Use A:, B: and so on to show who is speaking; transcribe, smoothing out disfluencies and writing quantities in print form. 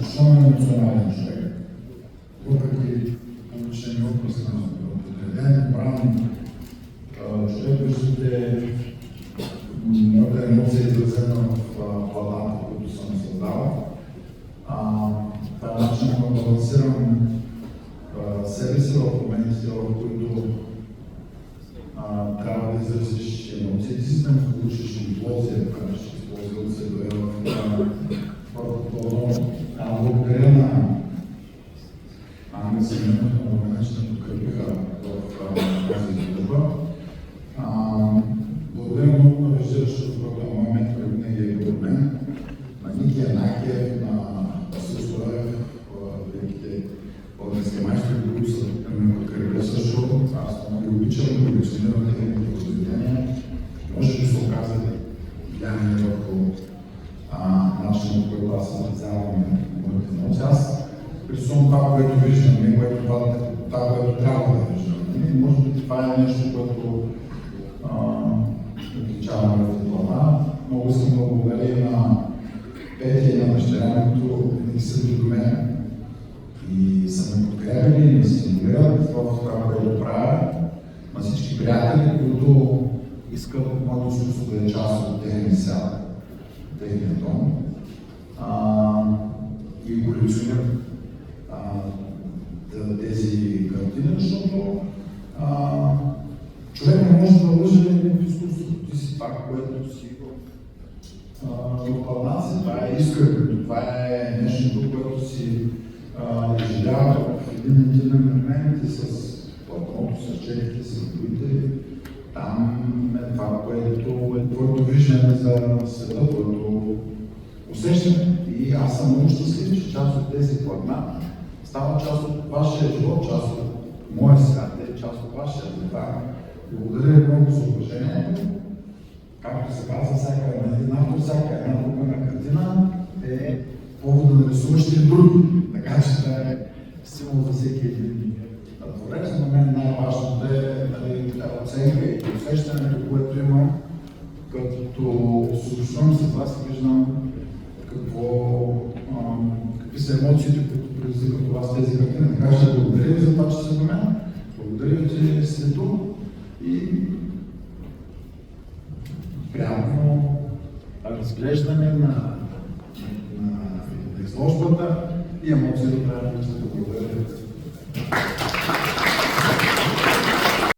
A: изключително емоционален човек, въпреки получени отпуска на определен правилник. Човек виждате моята емоция е изразена в планата, които съм създал. Това е начин да балансирам себе си в моментите, в които трябва да изразиш емоциите си, да не получиш имплозия, така ще използвам се благодаря на Анна Сименов, много нещо подкрепиха в тази служба. Благодаря много на веждиращото, който моят ментор винаги е бил от мен, на Ники Янакиев, на Васил Славев, великите български майстори, които са ме подкрепили също. Аз много ги обичам, да колекционирам техните произведения. Може би се оказа влияние върху начинът, по който аз изразявам моите емоции. Аз рисувам това, което виждам, не това, което трябва да виждам. Може би това е нещо, което отличава моята глава. Много искам да благодаря и на Петя и на дъщеря, които винаги са били до мен и са ме подкрепили, ме стимулират в това, което правя. На всички приятели, които искат моето изкуство да е част от техния свят, техния дом. И колекционирам тези картини, защото човек не може да лъже в изкуството. Ти си това, което си в планата, това е искрено, това е нещо, което си изживява в един интимен момент и с платното, с черите, с другите. Там е това, което е твоето виждане за света, твоето усещане. И аз съм много щастлив, че част от тези платна става част от вашия живот, част от моя свят, е част от вашия. Това благодаря много за уважението. Както се казва, всяка една автор, всяка една друга картина е повод да нарисуваш и други. Така че това е символ за всеки един творец. За мен най-важното е оценка и усещането, което имам, като се общувам с вас и виждам какви са емоциите, които предизвикат у вас тези картини. Така че благодаря ви за това, че сте до мен. Благодаря ви, че сте тук и приятно разглеждане на изложбата и емоцията, която ще благодаря.